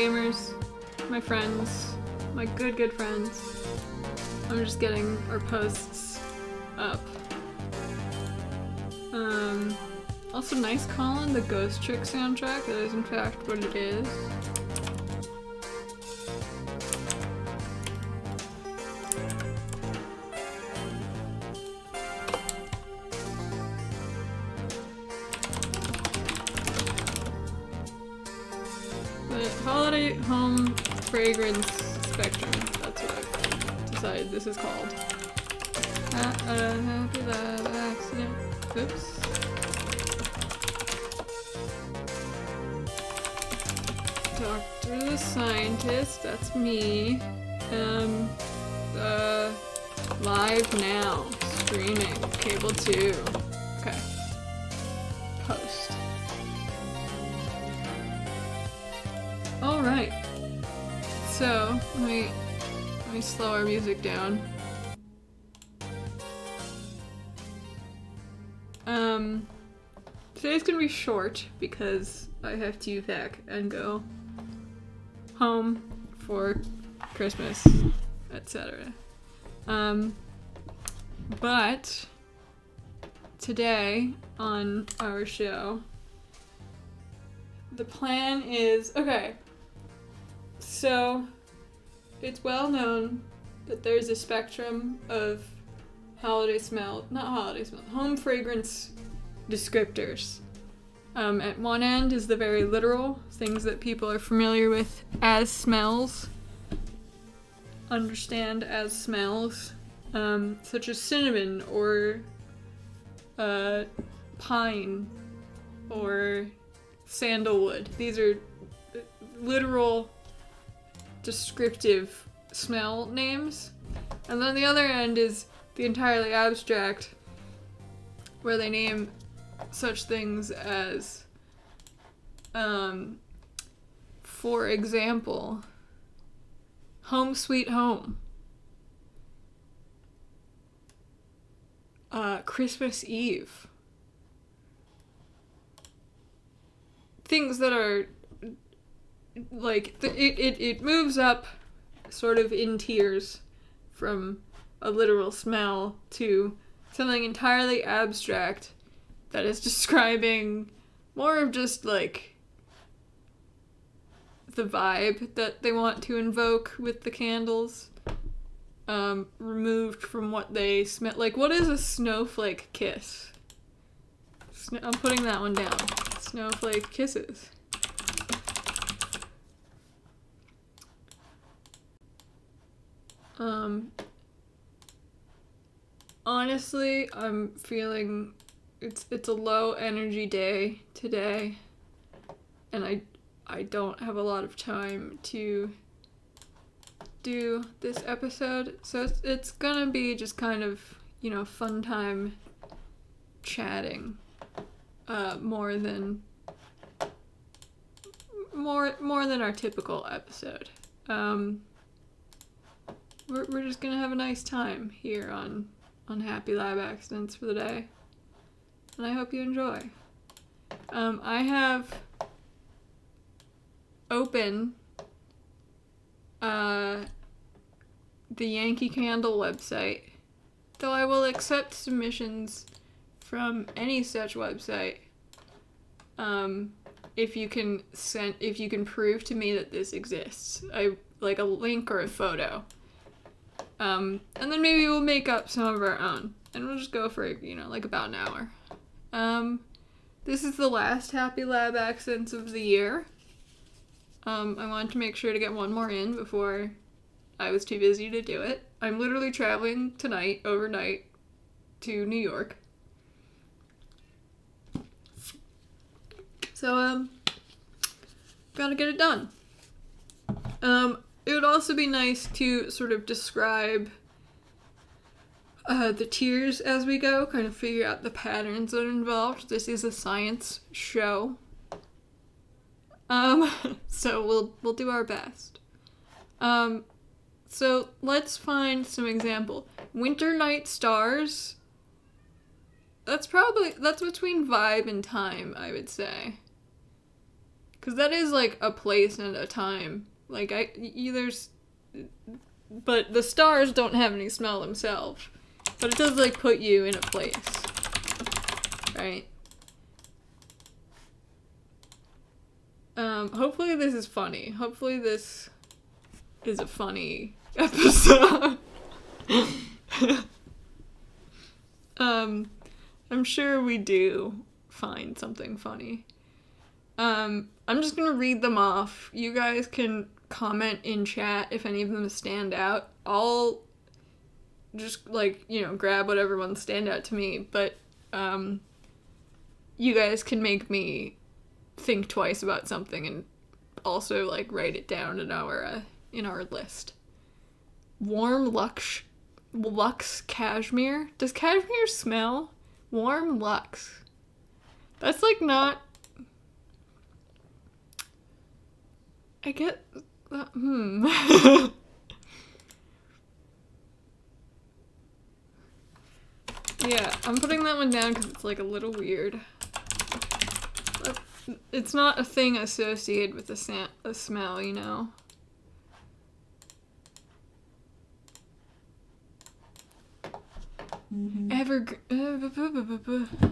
gamers, my friends, my good friends. I'm just getting our posts up. Also nice call on the Ghost Trick soundtrack. That is in fact what it is. The Holiday Home Fragrance Spectrum. That's what I've decided this is called. Happy Lab Accident. Oops. Doctor the Scientist, that's me. Live now. Streaming. Cable 2. Okay. Post. Alright. So, let me slow our music down. Today's gonna be short because I have to pack and go home for Christmas, etc. But today on our show, the plan is, okay, so it's well known that there's a spectrum of home fragrance descriptors. At one end is the very literal, things that people are familiar with as smells, understand as smells, such as cinnamon or pine or sandalwood. These are literal descriptive smell names. And then the other end is the entirely abstract, where they name such things as, for example, Home Sweet Home, Christmas Eve, things that are like it moves up sort of in tiers from a literal smell to something entirely abstract that is describing more of just like the vibe that they want to invoke with the candles, removed from what they smell. Like, what is a snowflake kiss? I'm putting that one down. Snowflake kisses. Honestly, I'm feeling it's a low energy day today, and I don't have a lot of time to do this episode, so it's gonna be just kind of, fun time chatting, more than our typical episode. We're just gonna have a nice time here on Happy Lab Accidents for the day, and I hope you enjoy. I have open the Yankee Candle website, though I will accept submissions from any such website, if you can prove to me that this exists. I like a link or a photo. And then maybe we'll make up some of our own, and we'll just go for, like about an hour. This is the last Happy Lab Accidents of the year. I wanted to make sure to get one more in before I was too busy to do it. I'm literally traveling tonight, overnight, to New York. So, gotta get it done. It would also be nice to sort of describe the tiers as we go, kind of figure out the patterns that are involved. This is a science show. So we'll do our best. So let's find some example. Winter Night Stars. That's between vibe and time, I would say. Because that is, like, a place and a time. Like, but the stars don't have any smell themselves. But it does, like, put you in a place. Right? Hopefully this is funny. Hopefully this is a funny episode. I'm sure we do find something funny. I'm just gonna read them off. You guys can comment in chat if any of them stand out. I'll just, like, you know, grab whatever ones stand out to me, but, you guys can make me think twice about something and also, like, write it down in our list. Warm Luxe cashmere. Does cashmere smell? Warm Luxe. That's, like, not... I get... Yeah, I'm putting that one down because it's, like, a little weird. But it's not a thing associated with a smell, you know?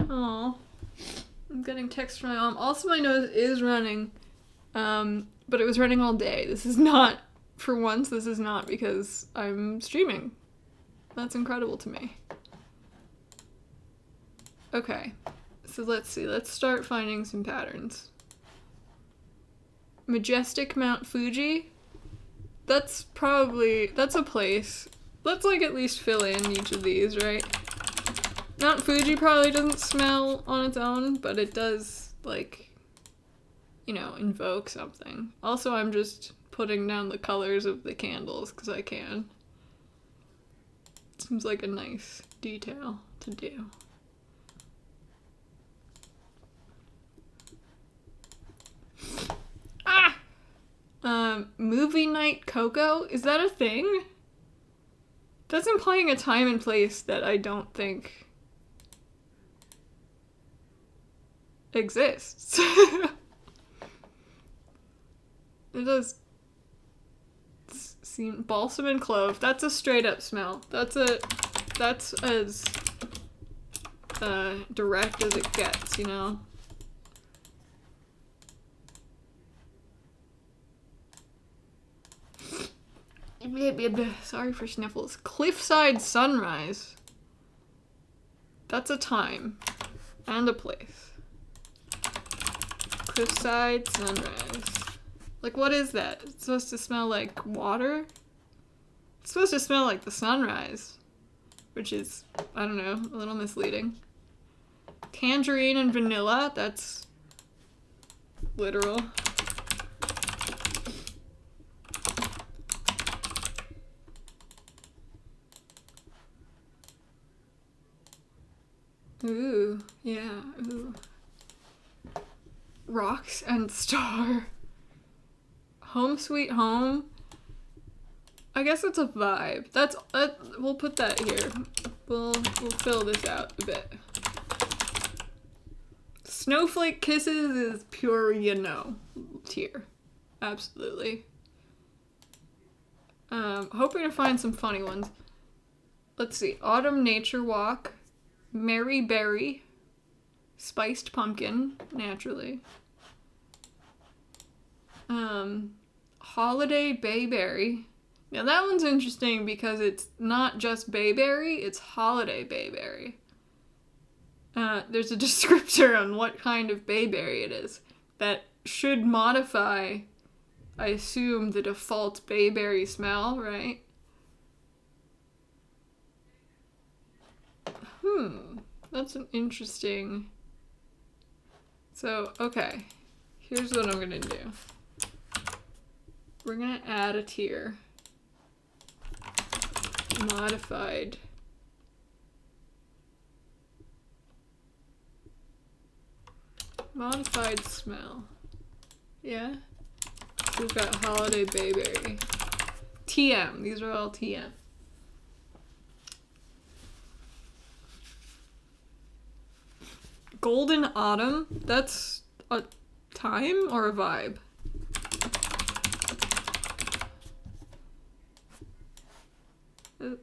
Oh, I'm getting text from my mom. Also, my nose is running, but it was running all day. This is not, for once, this is not because I'm streaming. That's incredible to me. Okay, so let's see. Let's start finding some patterns. Majestic Mount Fuji. That's a place. Let's, like, at least fill in each of these, right? Mount Fuji probably doesn't smell on its own, but it does, like, you know, invoke something. Also, I'm just putting down the colors of the candles because I can. Seems like a nice detail to do. Movie night cocoa? Is that a thing? That's implying a time and place that I don't think exists. It does seem... Balsam and clove. That's a straight up smell. That's as direct as it gets, you know? Sorry for sniffles. Cliffside sunrise. That's a time and a place. Cliffside sunrise. Like, what is that? It's supposed to smell like water? It's supposed to smell like the sunrise, which is, I don't know, a little misleading. Tangerine and vanilla. That's literal. Ooh, yeah, ooh. Rocks and Star. Home Sweet Home. I guess it's a vibe. We'll put that here. We'll fill this out a bit. Snowflake Kisses is pure, you know, tier. Absolutely. Hoping to find some funny ones. Let's see. Autumn Nature Walk. Mary Berry. Spiced Pumpkin, naturally. Holiday Bayberry. Now that one's interesting because it's not just bayberry, it's holiday bayberry. There's a descriptor on what kind of bayberry it is that should modify, I assume, the default bayberry smell, right? That's an interesting... So, okay. Here's what I'm gonna do. We're gonna add a tier. Modified. Modified smell. Yeah? We've got Holiday Bayberry. TM. These are all TM. Golden Autumn. That's a time or a vibe? You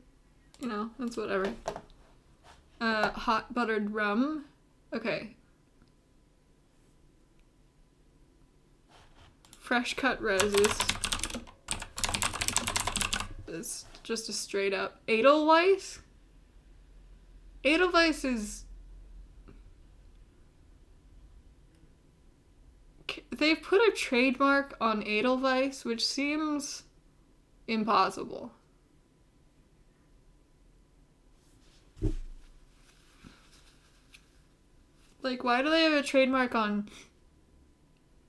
know, that's whatever. Hot buttered rum. Okay. Fresh cut roses. It's just a straight up Edelweiss. Edelweiss is... They've put a trademark on Edelweiss, which seems impossible. Like, why do they have a trademark on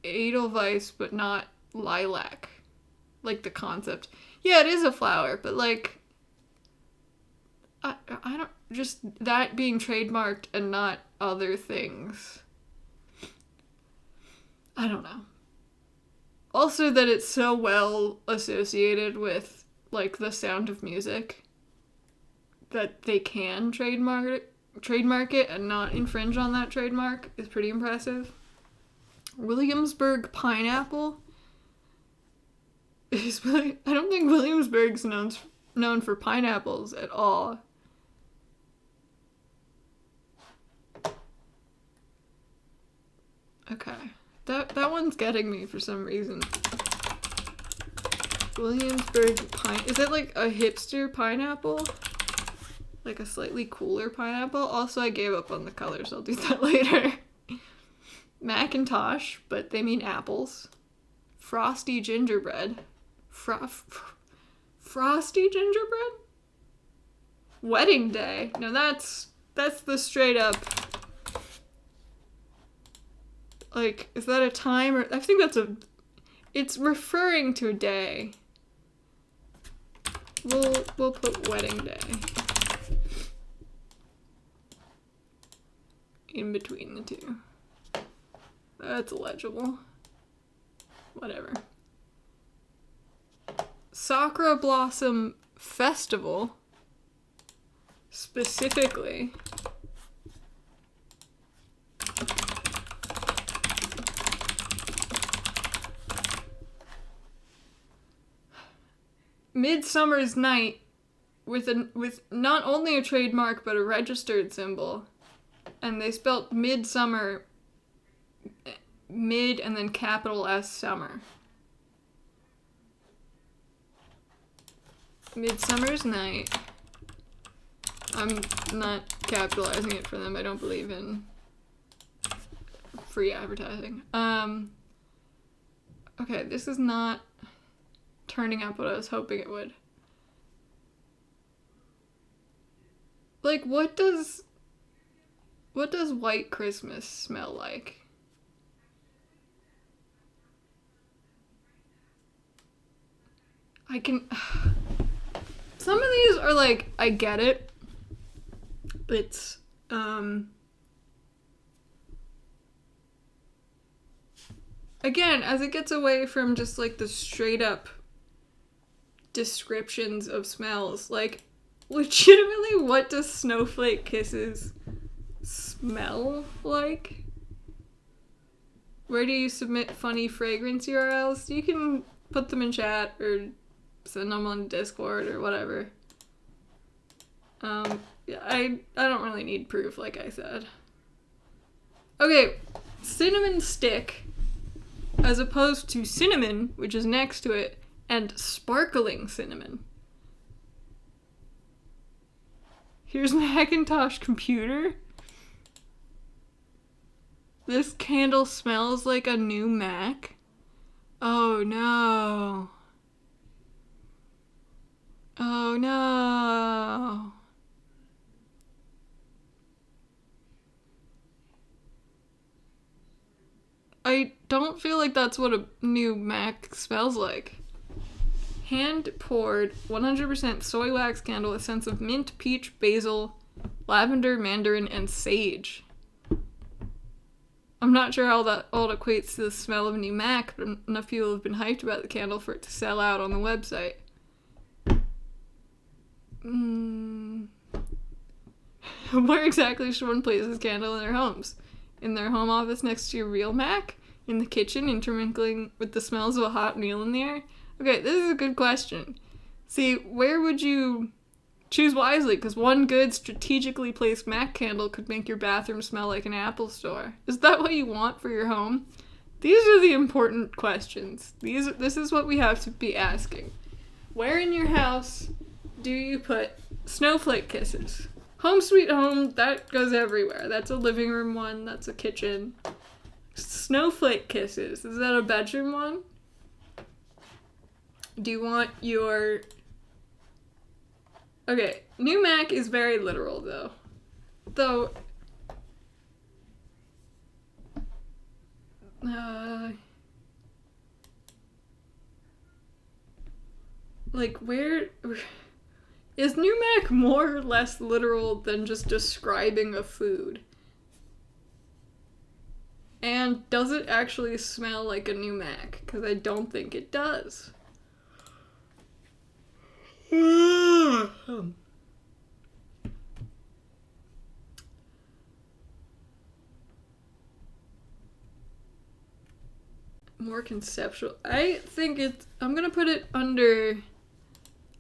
Edelweiss but not lilac? Like, the concept. Yeah, it is a flower, but like... I don't... Just that being trademarked and not other things. I don't know. Also that it's so well associated with, like, The Sound of Music that they can trademark it and not infringe on that trademark is pretty impressive. Williamsburg pineapple is really... I don't think Williamsburg's known for pineapples at all. Okay. That one's getting me for some reason. Williamsburg is it like a hipster pineapple? Like a slightly cooler pineapple? Also, I gave up on the colors. I'll do that later. Macintosh, but they mean apples. Frosty gingerbread. Frosty gingerbread? Wedding day. No, that's the straight up... Like, is that a time or... I think that's it's referring to a day. We'll put wedding day. In between the two. That's illegible. Whatever. Sakura Blossom Festival. Specifically. Midsummer's Night with not only a trademark but a registered symbol. And they spelt midsummer mid and then capital S summer. Midsummer's Night. I'm not capitalizing it for them. I don't believe in free advertising. Okay, this is not turning out what I was hoping it would. Like, what does White Christmas smell like? I can... Some of these are like, I get it. It's, again, as it gets away from just like the straight up descriptions of smells, like, legitimately, what does Snowflake Kisses smell like? Where do you submit funny fragrance URLs? You can put them in chat or send them on Discord or whatever. Yeah, I don't really need proof, like I said. Okay, cinnamon stick, as opposed to cinnamon, which is next to it, and sparkling cinnamon. Here's Macintosh computer. This candle smells like a new Mac. Oh no. Oh no. I don't feel like that's what a new Mac smells like. Hand-poured 100% soy wax candle with scents of mint, peach, basil, lavender, mandarin, and sage. I'm not sure how that all equates to the smell of a new Mac, but enough people have been hyped about the candle for it to sell out on the website. Where exactly should one place this candle in their homes? In their home office next to your real Mac? in the kitchen intermingling with the smells of a hot meal in the air? Okay, this is a good question. See, where would you choose wisely? Because one good strategically placed Mac candle could make your bathroom smell like an Apple store. Is that what you want for your home? These are the important questions. This is what we have to be asking. Where in your house do you put snowflake kisses? Home sweet home, that goes everywhere. That's a living room one, that's a kitchen. Snowflake kisses, is that a bedroom one? Do you want your... Okay, new Mac is very literal though. Like where... Is new Mac more or less literal than just describing a food? And does it actually smell like a new Mac? Because I don't think it does. More conceptual. I'm gonna put it under...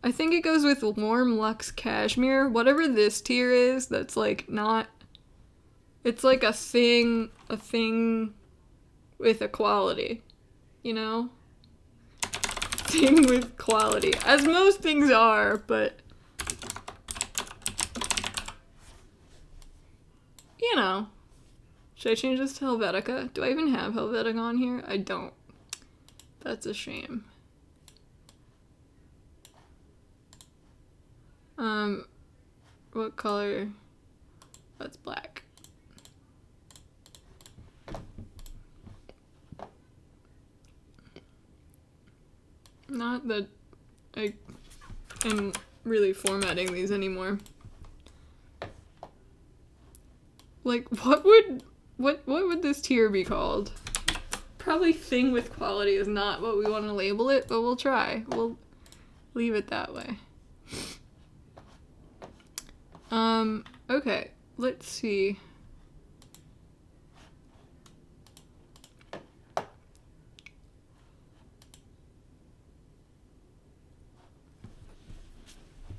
I think it goes with warm luxe cashmere. Whatever this tier is, that's like not... It's like a thing with a quality. You know? Thing with quality. As most things are, but... You know. Should I change this to Helvetica? Do I even have Helvetica on here? I don't. That's a shame. What color? That's black. Not that I am really formatting these anymore. Like, what would this tier be called? Probably thing with quality is not what we want to label it, but we'll try. We'll leave it that way. Okay, let's see.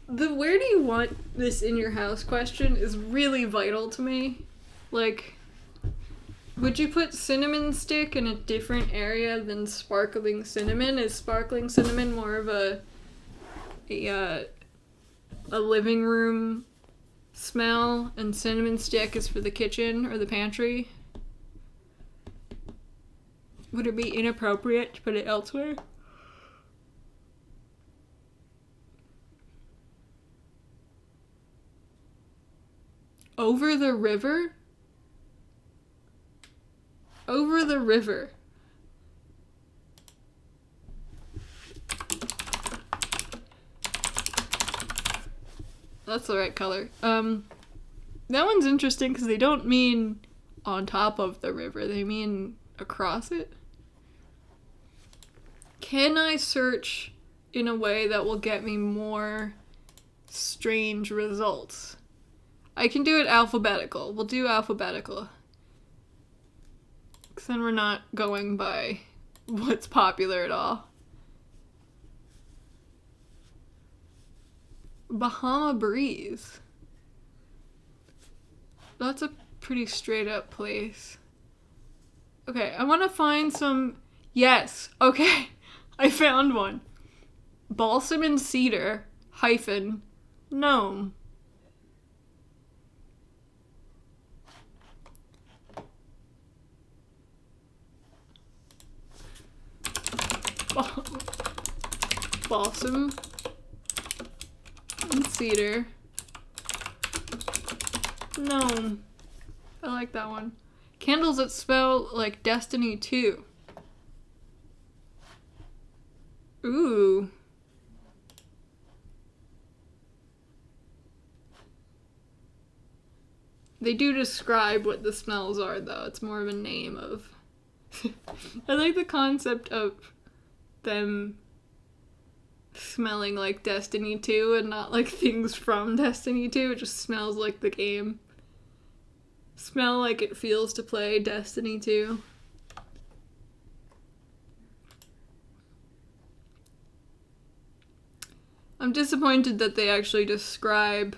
The where do you want this in your house question is really vital to me. Like, would you put cinnamon stick in a different area than sparkling cinnamon? Is sparkling cinnamon more of a living room smell, and cinnamon stick is for the kitchen or the pantry? Would it be inappropriate to put it elsewhere? Over the river? Over the river. That's the right color. That one's interesting because they don't mean on top of the river. They mean across it. Can I search in a way that will get me more strange results? I can do it alphabetical. We'll do alphabetical. Because then we're not going by what's popular at all. Bahama Breeze. That's a pretty straight up place. Okay, I want to find some... Yes, okay. I found one. Balsam and cedar hyphen gnome. Balsam and cedar gnome. I like that one. Candles that smell like Destiny 2. Ooh. They do describe what the smells are, though. It's more of a name of... I like the concept of them smelling like Destiny 2 and not like things from Destiny 2. It just smells like the game. Smell like it feels to play Destiny 2. I'm disappointed that they actually describe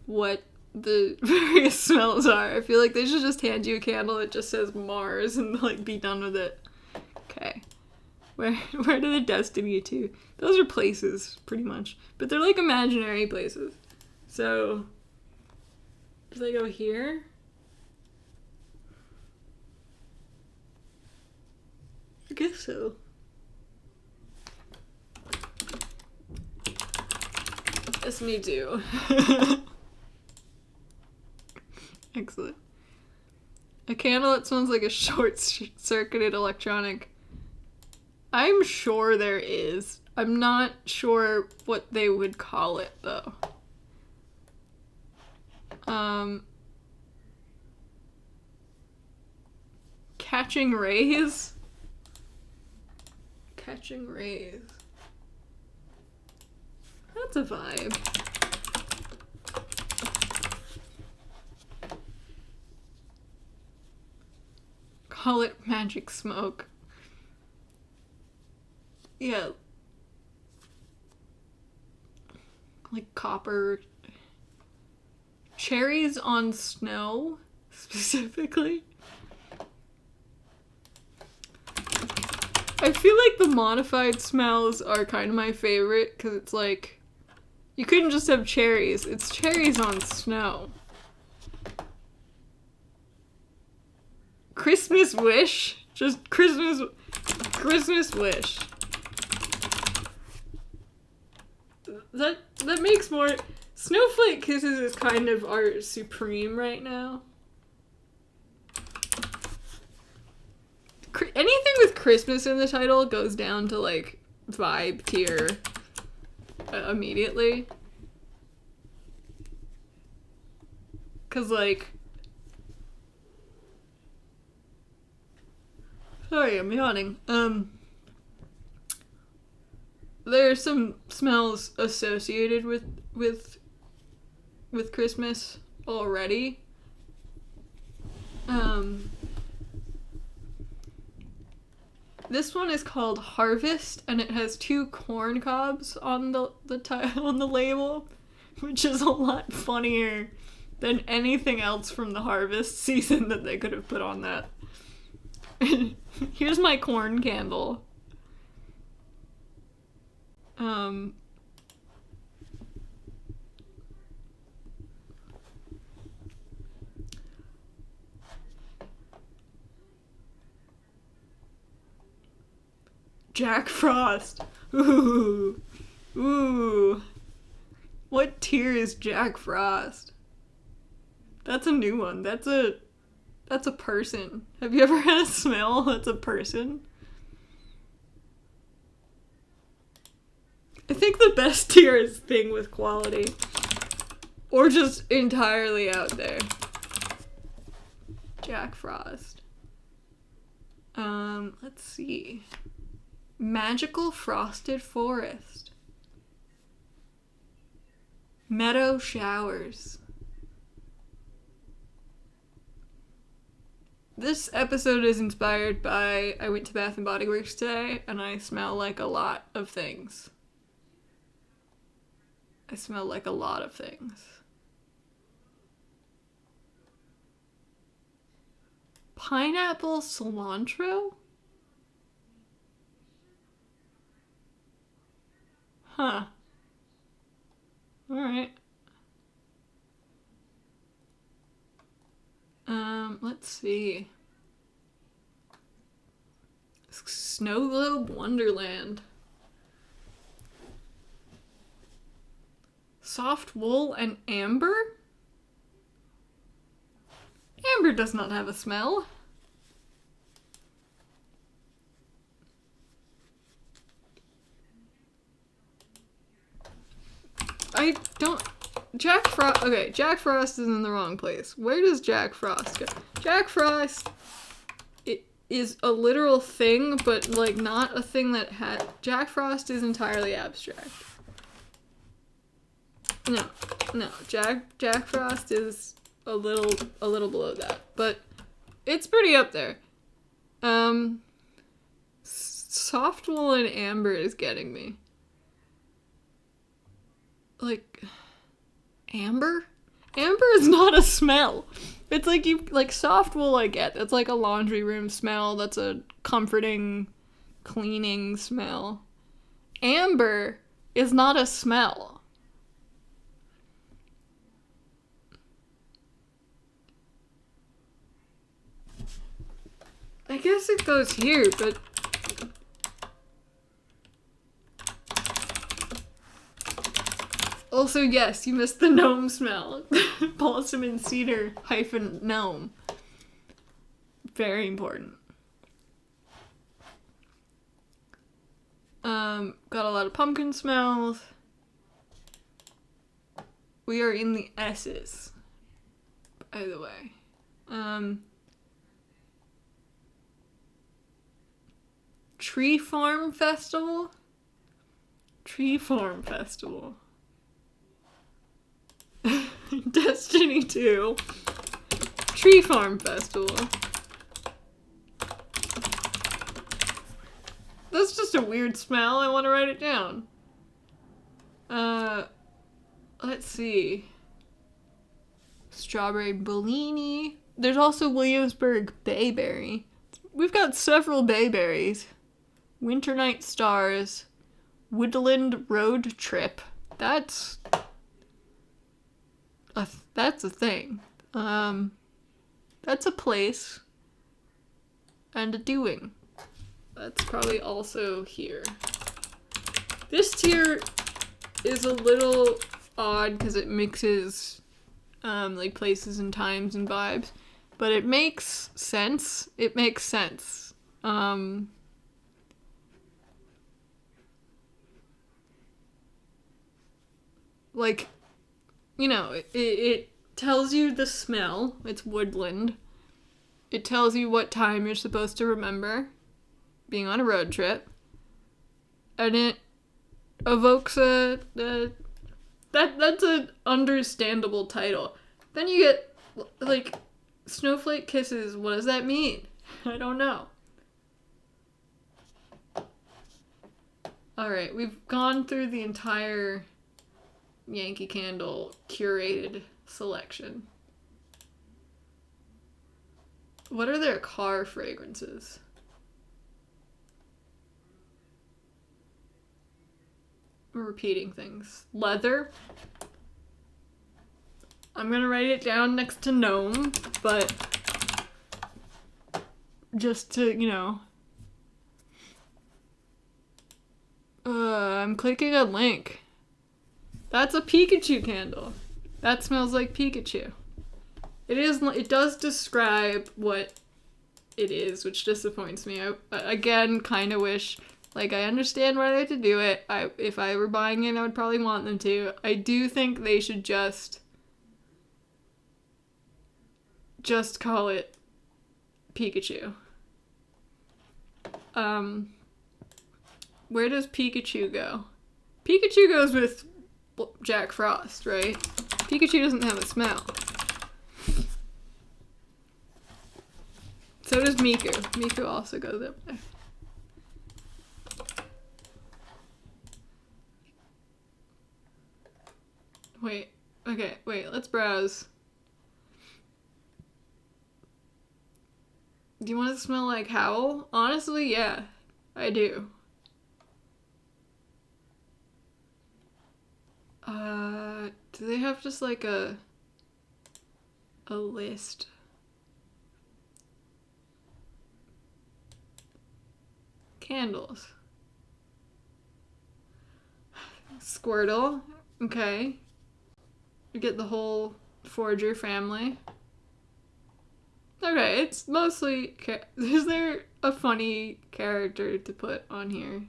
what the various smells are. I feel like they should just hand you a candle that just says Mars and like be done with it. Okay. Where do the destiny to? Those are places, pretty much. But they're like imaginary places. So, do they go here? I guess so. Yes, me too. Excellent. A candle that smells like a short-circuited electronic. I'm sure there is. I'm not sure what they would call it, though. Catching rays? Catching rays. That's a vibe. Call it magic smoke. Yeah. Like copper. Cherries on snow, specifically. I feel like the modified smells are kind of my favorite, because it's like, you couldn't just have cherries. It's cherries on snow. Christmas wish? Just Christmas wish. That makes more... Snowflake Kisses is kind of our supreme right now. Anything with Christmas in the title goes down to, like, vibe tier immediately. Because, like... Sorry, I'm yawning. There are some smells associated with Christmas already. This one is called Harvest, and it has 2 corn cobs on the label, which is a lot funnier than anything else from the harvest season that they could have put on that. Here's my corn candle. Jack Frost. Ooh. Ooh. What tier is Jack Frost? That's a new one. That's a person. Have you ever had a smell that's a person? I think the best tier is thing with quality. Or just entirely out there. Jack Frost. Let's see. Magical Frosted Forest. Meadow Showers. This episode is inspired by I went to Bath and Body Works today and I smell like a lot of things. I smell like a lot of things. Pineapple cilantro? Huh. Alright. Let's see. Snow Globe Wonderland. Soft wool and amber? Amber does not have a smell. I don't... Jack Frost... Okay, Jack Frost is in the wrong place. Where does Jack Frost go? Jack Frost... It is a literal thing, but, like, not a thing that had... Jack Frost is entirely abstract. No. Jack Frost is a little below that, but it's pretty up there. Soft wool and amber is getting me. like, amber? Amber is not a smell. It's like soft wool I get. That's like a laundry room smell. That's a comforting, cleaning smell. Amber is not a smell. I guess it goes here, but... Also, yes, you missed the gnome smell. Balsam and cedar - gnome. Very important. Got a lot of pumpkin smells. We are in the S's, by the way. Tree Farm Festival? Tree Farm Festival. Destiny 2. Tree Farm Festival. That's just a weird smell. I want to write it down. Let's see. Strawberry Bellini. There's also Williamsburg Bayberry. We've got several bayberries. Winter Night Stars. Woodland Road Trip. That's a thing. That's a place and a doing. That's probably also here. This tier is a little odd because it mixes like places and times and vibes, but it makes sense. It makes sense. Like, you know, it tells you the smell. It's woodland. It tells you what time you're supposed to remember being on a road trip. And it evokes that's an understandable title. Then you get, like, Snowflake Kisses. What does that mean? I don't know. Alright, we've gone through the entire Yankee Candle curated selection. What are their car fragrances? We're repeating things. Leather. I'm gonna write it down next to gnome, but just to, you know. I'm clicking a link. That's a Pikachu candle. That smells like Pikachu. It does describe what it is, which disappoints me. I again kind of wish, like, I understand why they have to do it. If I were buying it, I would probably want them to. I do think they should just call it Pikachu. Where does Pikachu go? Pikachu goes with Jack Frost, right? Pikachu doesn't have a smell. So does Miku. Miku also goes up there. Wait. Okay, wait, let's browse. Do you want it to smell like Howl? Honestly, yeah. I do. Do they have just like a list? Candles. Squirtle. Okay. You get the whole Forger family. Okay, it's mostly... Is there a funny character to put on here?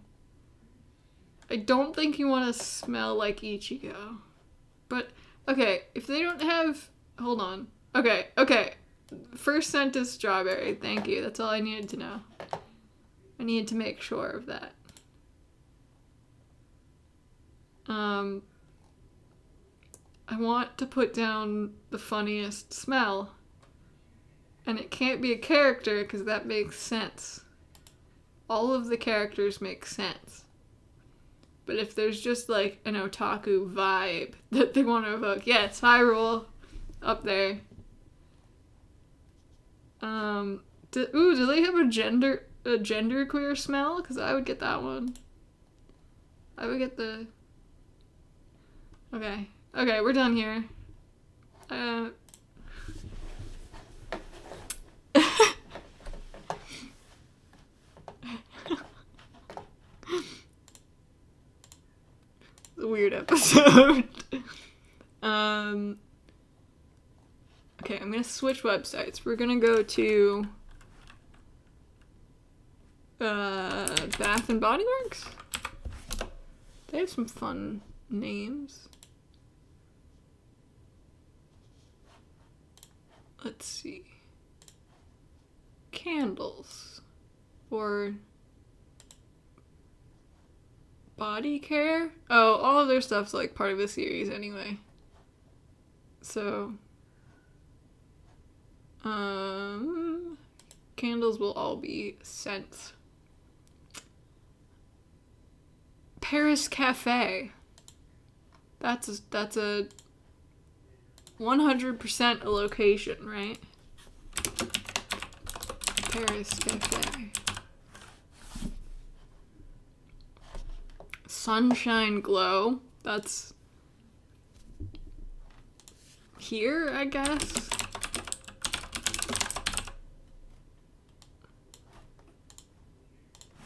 I don't think you want to smell like Ichigo. But, okay, if they don't have... Hold on. Okay. First scent is strawberry. Thank you. That's all I needed to know. I needed to make sure of that. I want to put down the funniest smell. And it can't be a character because that makes sense. All of the characters make sense. But if there's just like an otaku vibe that they want to evoke, yeah, it's Hyrule up there. Do they have a gender queer smell? Because I would get that one. I would get the... Okay, we're done here. It's a weird episode. Okay, I'm gonna switch websites. We're gonna go to Bath and Body Works. They have some fun names. Let's see. Candles. Or body care? Oh, all of their stuff's like part of the series anyway. So, candles will all be scents. Paris Cafe. That's a 100% a location, right? Paris Cafe. Sunshine Glow. That's here, I guess.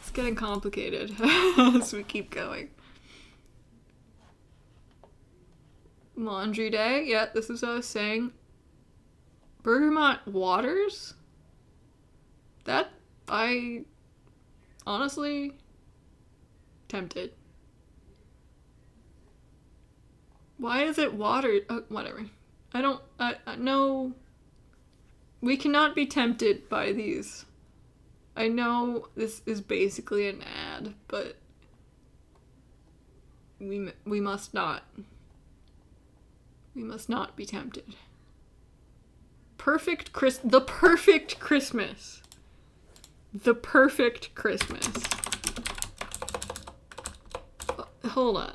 It's getting complicated as we keep going. Laundry Day. Yeah, this is what I was saying. Bergamot Waters? That, I honestly tempted. Why is it water? Whatever. No. We cannot be tempted by these. I know this is basically an ad, but we must not. We must not be tempted. The perfect Christmas. The perfect Christmas. Hold on.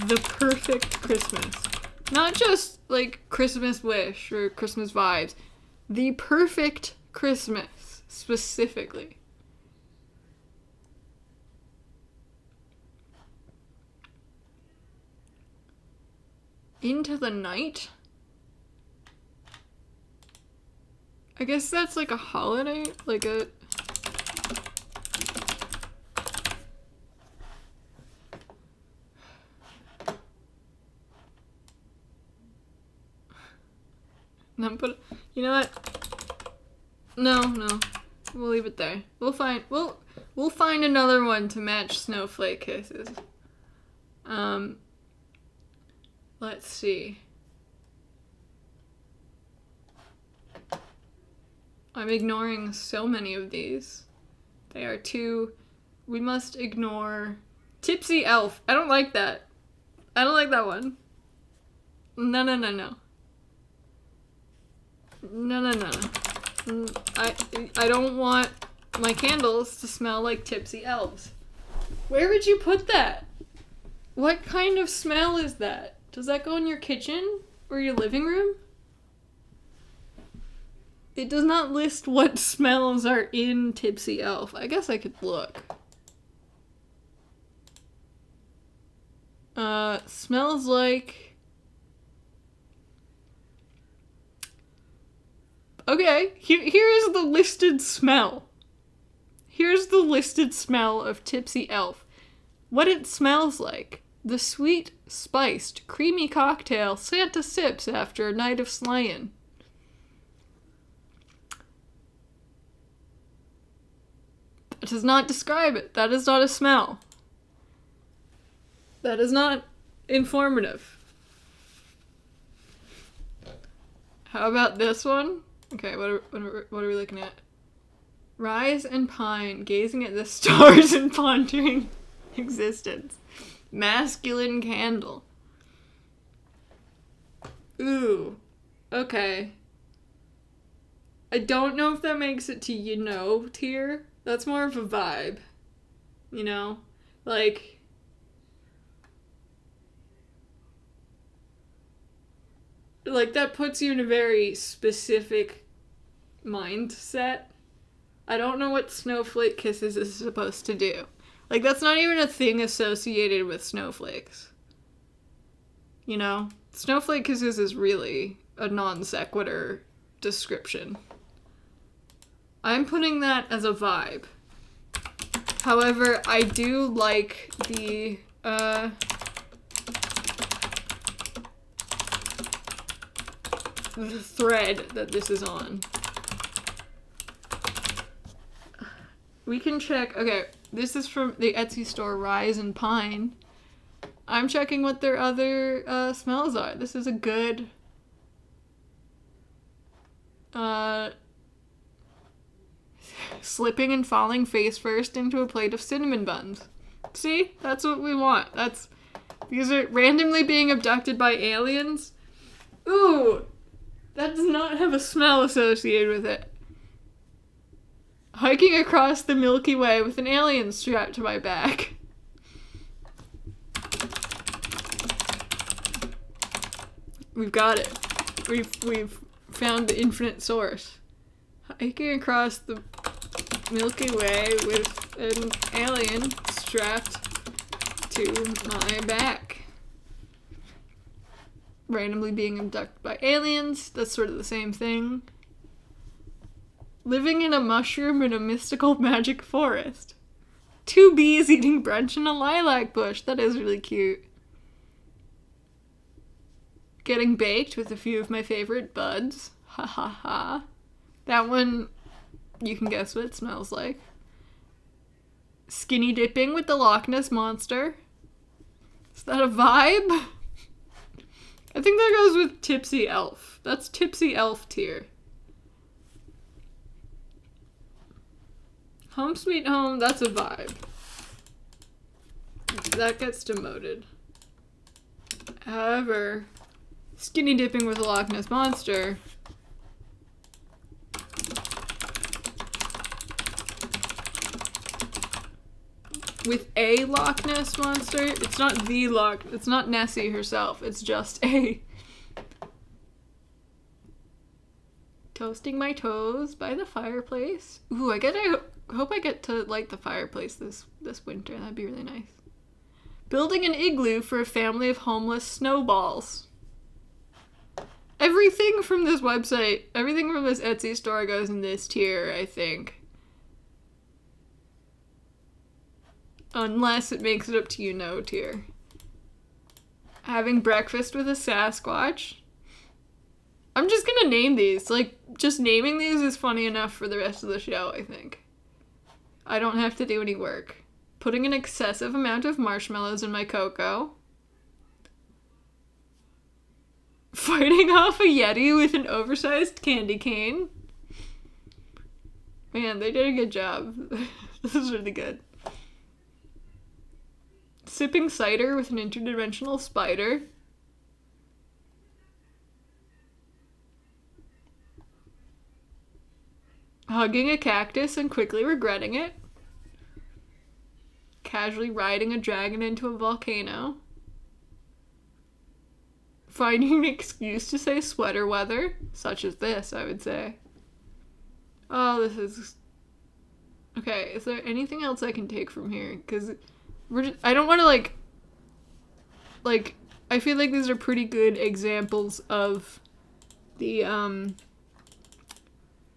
The perfect Christmas. Not just like Christmas wish or Christmas vibes. The perfect Christmas, specifically. Into the Night? I guess that's like a holiday, like a... No, but you know what? No. We'll leave it there. We'll find another one to match Snowflake Kisses. Let's see. I'm ignoring so many of these. They are too... We must ignore... Tipsy Elf. I don't like that. I don't like that one. No. No. I don't want my candles to smell like Tipsy Elves. Where would you put that? What kind of smell is that? Does that go in your kitchen or your living room? It does not list what smells are in Tipsy Elf. I guess I could look. Smells like... Okay, here is the listed smell. Here's the listed smell of Tipsy Elf. What it smells like. The sweet, spiced, creamy cocktail Santa sips after a night of slaying. That does not describe it. That is not a smell. That is not informative. How about this one? Okay, what are we looking at? Rise and pine, gazing at the stars and pondering existence. Masculine candle. Ooh. Okay. I don't know if that makes it to tier. That's more of a vibe. you know? Like, that puts you in a very specific mindset. I don't know what snowflake kisses is supposed to do. Like, that's not even a thing associated with snowflakes. You know? Snowflake kisses is really a non sequitur description. I'm putting that as a vibe. However, I do like the thread that this is on. We can check. Okay, this is from the Etsy store Rise and Pine. I'm checking what their other smells are. This is a good slipping and falling face first into a plate of cinnamon buns. See? That's what we want. These are randomly being abducted by aliens. Ooh! That does not have a smell associated with it. Hiking across the Milky Way with an alien strapped to my back. We've got it. We've found the infinite source. Hiking across the Milky Way with an alien strapped to my back. Randomly being abducted by aliens, that's sort of the same thing. Living in a mushroom in a mystical magic forest. 2 bees eating brunch in a lilac bush. That is really cute. Getting baked with a few of my favorite buds. Ha ha ha. That one, you can guess what it smells like. Skinny dipping with the Loch Ness Monster. Is that a vibe? I think that goes with Tipsy Elf. That's Tipsy Elf tier. Home Sweet Home, that's a vibe. That gets demoted. However, skinny dipping with a Loch Ness Monster. With a Loch Ness Monster? It's not the it's not Nessie herself. It's just a... Toasting my toes by the fireplace. Ooh, I hope I get to light the fireplace this winter. That'd be really nice. Building an igloo for a family of homeless snowballs. Everything from this website, everything from this Etsy store goes in this tier, I think. Unless it makes it up to no tier. Having breakfast with a Sasquatch. I'm just gonna name these. Like, just naming these is funny enough for the rest of the show, I think. I don't have to do any work. Putting an excessive amount of marshmallows in my cocoa. Fighting off a Yeti with an oversized candy cane. Man, they did a good job. This is really good. Sipping cider with an interdimensional spider. Hugging a cactus and quickly regretting it. Casually riding a dragon into a volcano. Finding an excuse to say sweater weather, such as this, I would say. Oh, this is... Okay, is there anything else I can take from here? Because I don't want to, like, I feel like these are pretty good examples of the,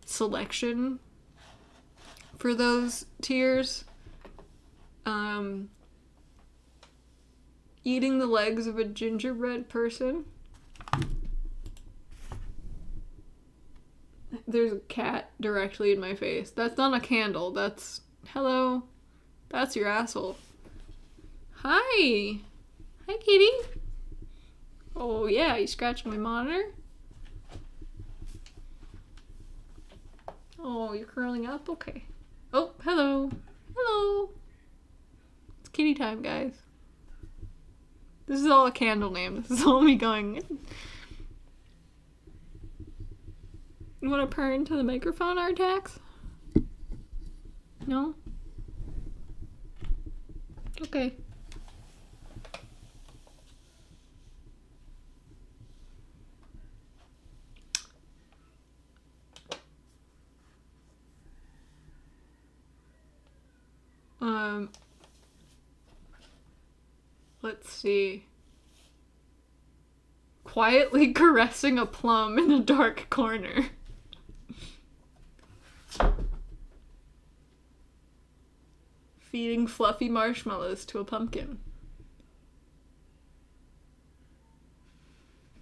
selection for those tiers. Eating the legs of a gingerbread person. There's a cat directly in my face. That's not a candle. That's... Hello. That's your asshole. Hi. Hi, kitty. Oh, yeah, you scratching my monitor? Oh, you're curling up? Okay. Oh, hello. Hello. It's kitty time, guys. This is all a candle name. This is all me going... You want to purr into the microphone, Artax? No? Okay. Let's see. Quietly caressing a plum in a dark corner. Feeding fluffy marshmallows to a pumpkin.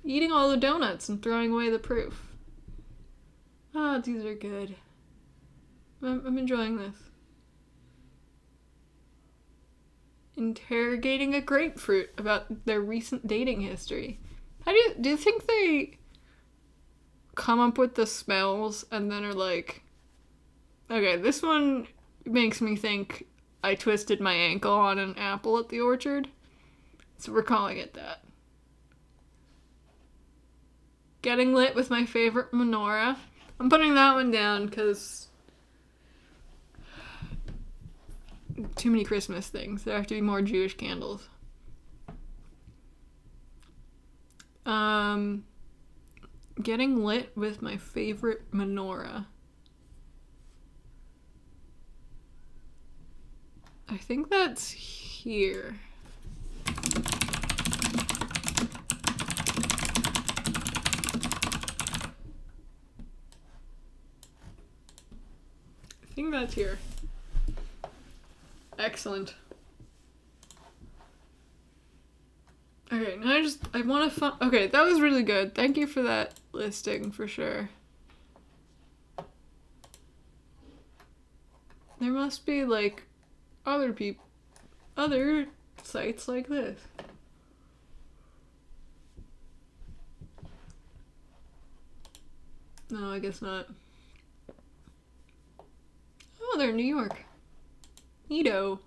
Eating all the donuts and throwing away the proof. Ah, these are good. I'm enjoying this. Interrogating a grapefruit about their recent dating history. Do you think they come up with the smells and then are like, okay, this one makes me think I twisted my ankle on an apple at the orchard, so we're calling it that. Getting lit with my favorite menorah. I'm putting that one down because too many Christmas things. There have to be more Jewish candles. Getting lit with my favorite menorah. I think that's here. I think that's here. Excellent. Okay, now I want to okay, that was really good. Thank you for that listing, for sure. There must be, like, other sites like this. No, I guess not. Oh, they're in New York. Neato.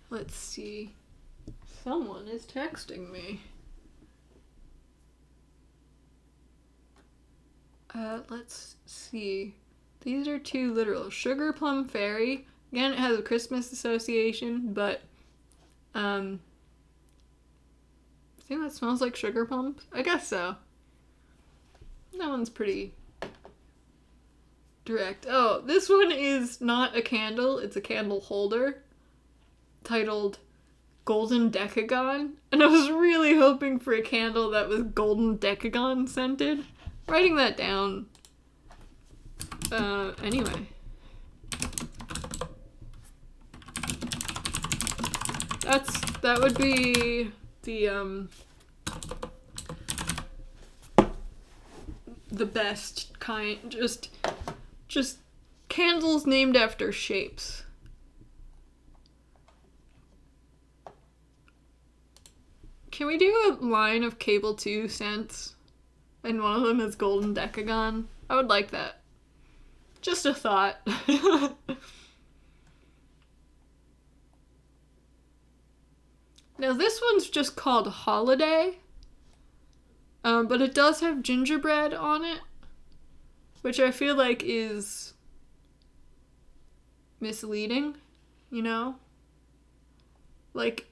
Let's see. Someone is texting me. Let's see. These are two literal. Sugar Plum Fairy. Again, it has a Christmas association, but, I think that smells like sugar plums. I guess so. That one's pretty direct. Oh, this one is not a candle, it's a candle holder titled Golden Decagon. And I was really hoping for a candle that was Golden Decagon scented. Writing that down. Anyway. That would be the best kind. Just candles named after shapes. Can we do a line of Cable 2 scents? And one of them is Golden Decagon? I would like that. Just a thought. Now this one's just called Holiday. But it does have gingerbread on it, which I feel like is misleading, you know? Like,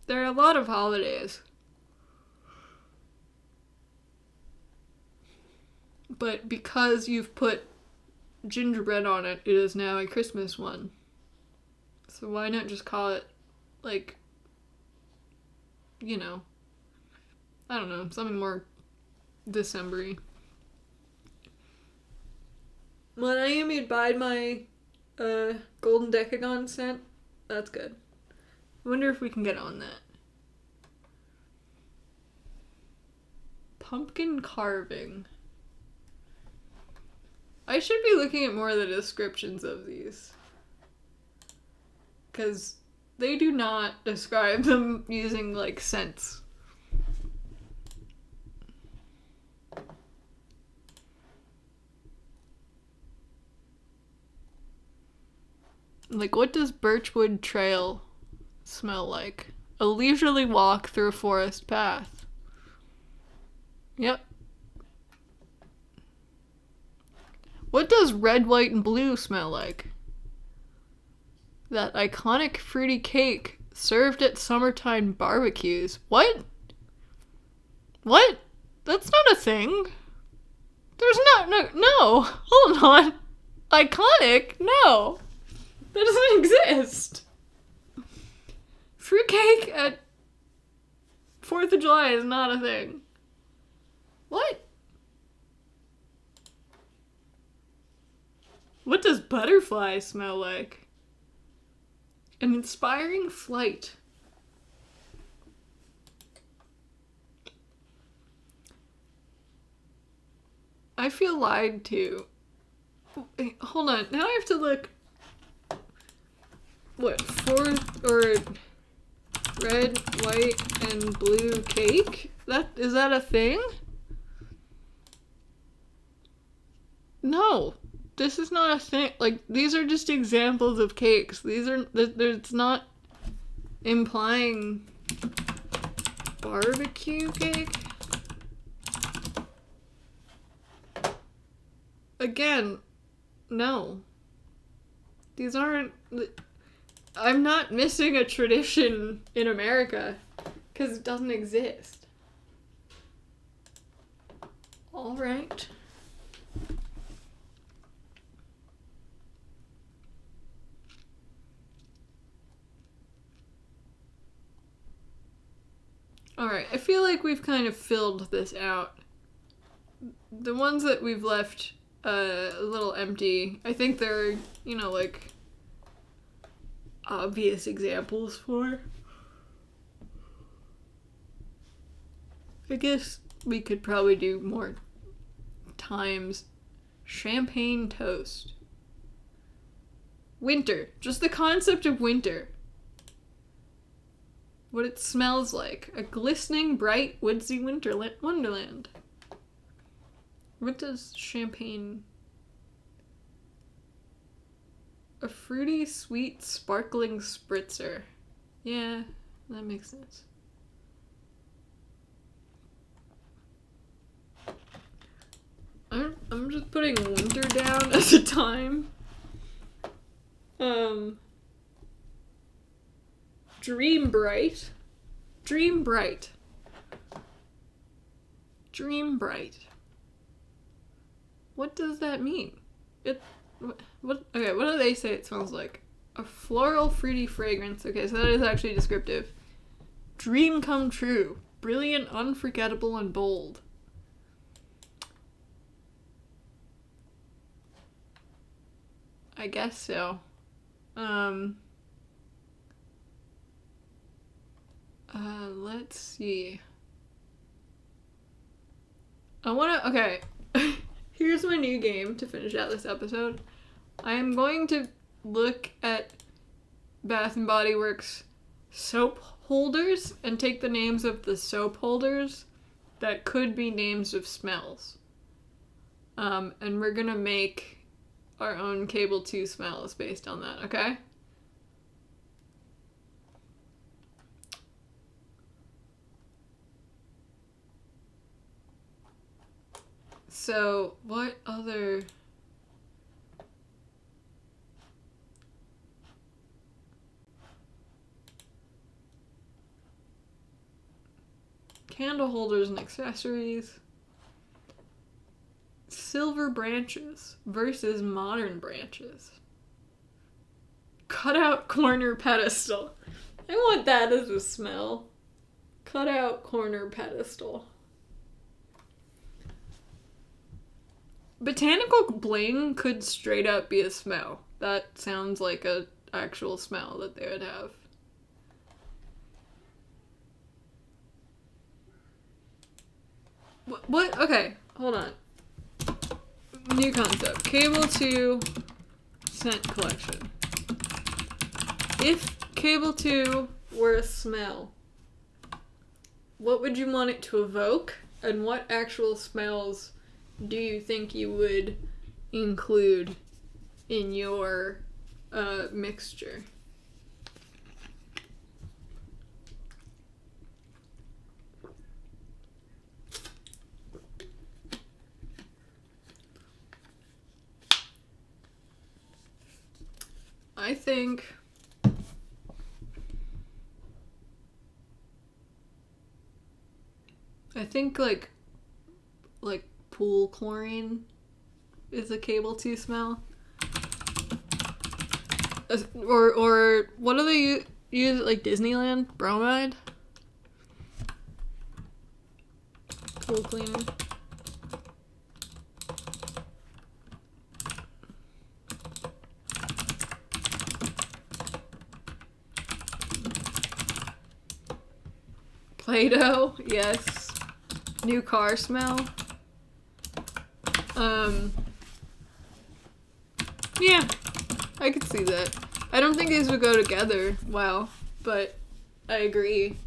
there are a lot of holidays. But because you've put gingerbread on it, it is now a Christmas one. So why not just call it, like, you know, I don't know, something more December-y. When I am buying my Golden Decagon scent, that's good. I wonder if we can get on that. Pumpkin carving. I should be looking at more of the descriptions of these. Because they do not describe them using, like, scents. Like, what does Birchwood Trail smell like? A leisurely walk through a forest path. Yep. What does red, white, and blue smell like? That iconic fruity cake served at summertime barbecues. What? What? That's not a thing. There's no. Hold on. Iconic? No. That doesn't exist. Fruitcake at 4th of July is not a thing. What? What does butterfly smell like? An inspiring flight. I feel lied to. Wait, hold on. Now I have to look. What? Red, white, and blue cake? Is that a thing? No. This is not a thing. Like, these are just examples of cakes. It's not implying barbecue cake. Again, no. These aren't... I'm not missing a tradition in America, because it doesn't exist. Alright. Alright, I feel like we've kind of filled this out. The ones that we've left a little empty, I think they're, like, obvious examples for. I guess we could probably do more times. Champagne toast. Winter. Just the concept of winter. What it smells like. A glistening, bright, woodsy wonderland. What does champagne... A fruity, sweet, sparkling spritzer. Yeah, that makes sense. I'm just putting winter down as a time. Dream bright. Dream bright. Dream bright. What does that mean? What do they say it smells like? A floral, fruity fragrance. Okay, so that is actually descriptive. Dream come true. Brilliant, unforgettable, and bold. I guess so. Let's see. Okay. Here's my new game to finish out this episode. I am going to look at Bath & Body Works soap holders and take the names of the soap holders that could be names of smells. And we're gonna make our own Cable 2 smells based on that, okay? So, what other... Candle holders and accessories. Silver branches versus modern branches. Cutout corner pedestal. I want that as a smell. Cutout corner pedestal. Botanical bling could straight up be a smell. That sounds like a actual smell that they would have. What? Okay, hold on. New concept. Cable 2 scent collection. If Cable 2 were a smell, what would you want it to evoke? And what actual smells do you think you would include in your mixture? I think like pool chlorine is a cable 2 smell. Or what do they use at like Disneyland? Bromide? Pool cleaner. Play-Doh, yes. New car smell. Yeah, I could see that. I don't think these would go together, wow, but I agree.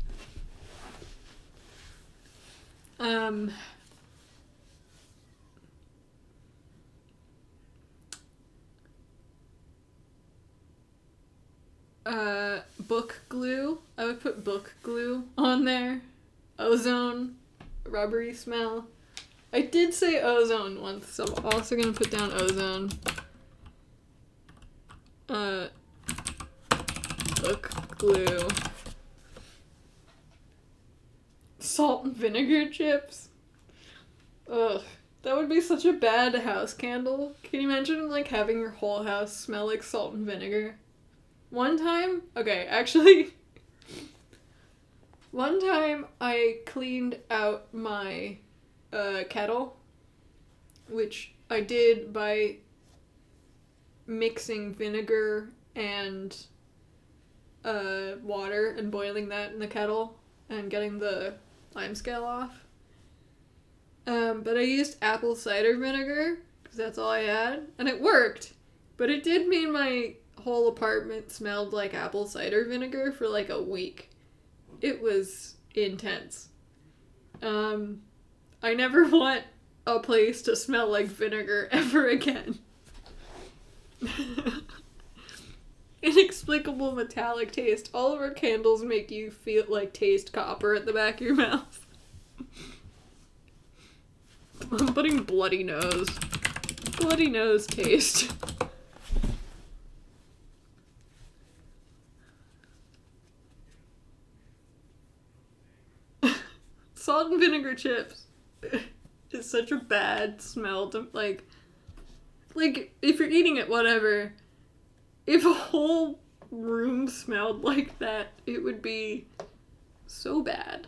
Book glue. I would put book glue on there. Ozone, rubbery smell. I did say ozone once, so I'm also gonna put down ozone. Book glue. Salt and vinegar chips. Ugh. That would be such a bad house candle. Can you imagine, like, having your whole house smell like salt and vinegar? One time I cleaned out my kettle, which I did by mixing vinegar and water and boiling that in the kettle and getting the lime scale off. But I used apple cider vinegar because that's all I had, and it worked. But it did mean my whole apartment smelled like apple cider vinegar for like a week. It was intense. I never want a place to smell like vinegar ever again. Inexplicable metallic taste. All of our candles make you feel like taste copper at the back of your mouth. I'm putting bloody nose. Bloody nose taste. Salt and vinegar chips is such a bad smell to, like, if you're eating it, whatever. If a whole room smelled like that, it would be so bad.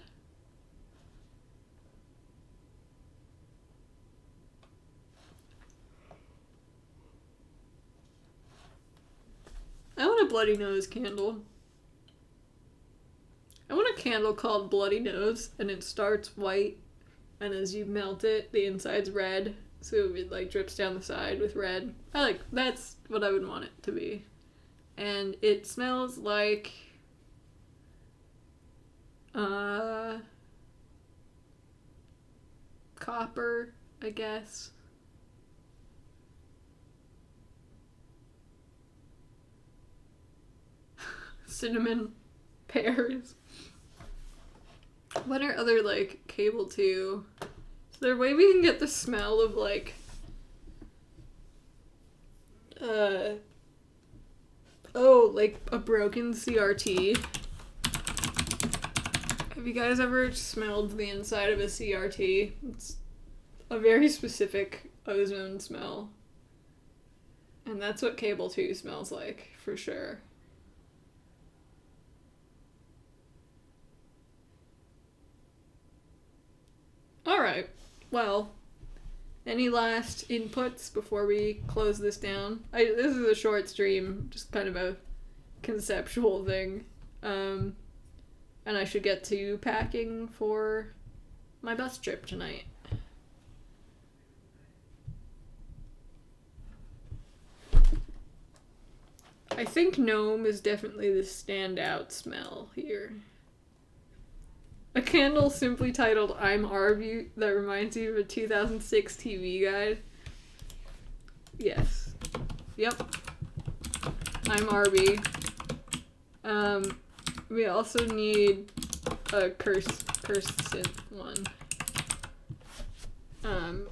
I want a bloody nose candle. I want a candle called Bloody Nose, and it starts white, and as you melt it, the inside's red, so it like drips down the side with red. That's what I would want it to be. And it smells like copper, I guess. Cinnamon, pears. What are other, like, cable 2? Is there a way we can get the smell of, like, like a broken CRT? Have you guys ever smelled the inside of a CRT? It's a very specific ozone smell. And that's what cable 2 smells like, for sure. Alright, well, any last inputs before we close this down? This is a short stream, just kind of a conceptual thing. And I should get to packing for my bus trip tonight. I think Gnome is definitely the standout smell here. A candle simply titled I'm Arby that reminds you of a 2006 TV guide. Yes. Yep. I'm Arby. We also need a cursed synth one.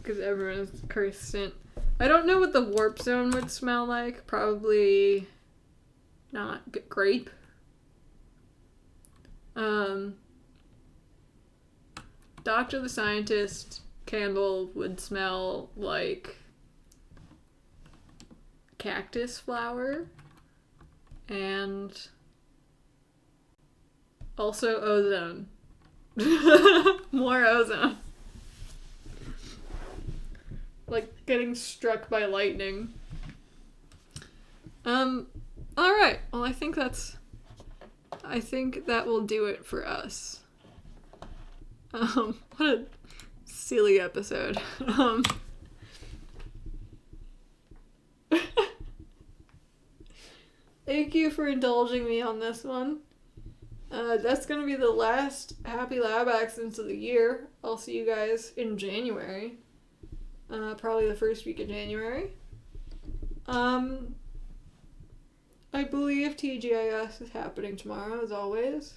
Because everyone's cursed synth. I don't know what the warp zone would smell like. Probably not grape. Dr. the Scientist candle would smell like cactus flower and also ozone. More ozone. Like getting struck by lightning. Alright. Well, I think that will do it for us. What a silly episode. Thank you for indulging me on this one. That's gonna be the last Happy Lab Accidents of the year. I'll see you guys in January. Probably the first week of January. I believe TGIS is happening tomorrow, as always.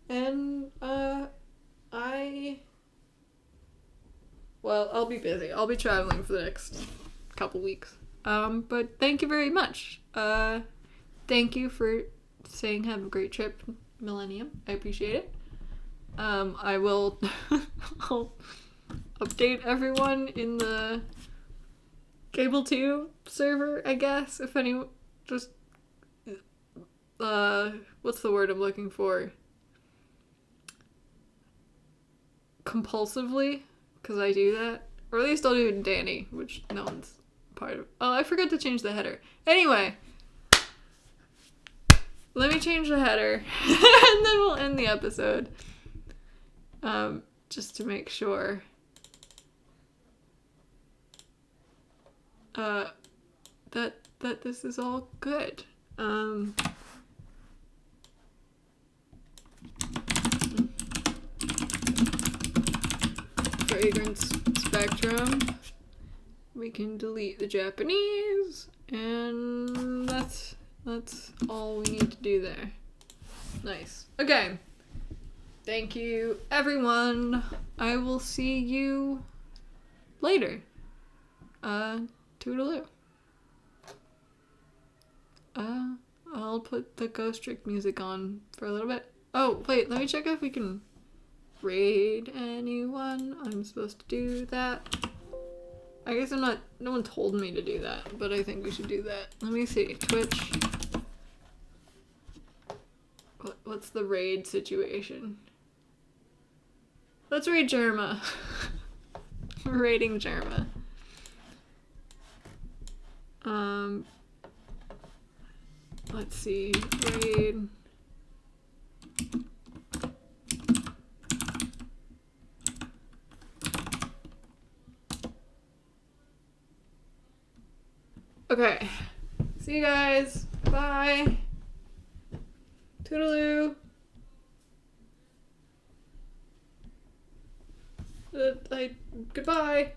And, I'll be busy. I'll be traveling for the next couple weeks. But thank you very much. Thank you for saying have a great trip, Millennium. I appreciate it. I will I'll update everyone in the Cable 2 server, I guess, if anyone just what's the word I'm looking for? Compulsively, because I do that. Or at least I'll do it in Danny, which no one's part of. Oh, I forgot to change the header. Anyway, let me change the header, and then we'll end the episode. Just to make sure. That this is all good. Fragrance spectrum. We can delete the Japanese, and that's all we need to do there. Nice. Okay. Thank you, everyone. I will see you later. Toodaloo. I'll put the Ghost Trick music on for a little bit. Oh, wait, let me check if we can raid anyone. I'm supposed to do that. I guess no one told me to do that, but I think we should do that. Let me see, Twitch. What's the raid situation? Let's raid Germa. We're raiding Germa. Let's see, raid. Okay. See you guys. Bye. Toodaloo. Goodbye.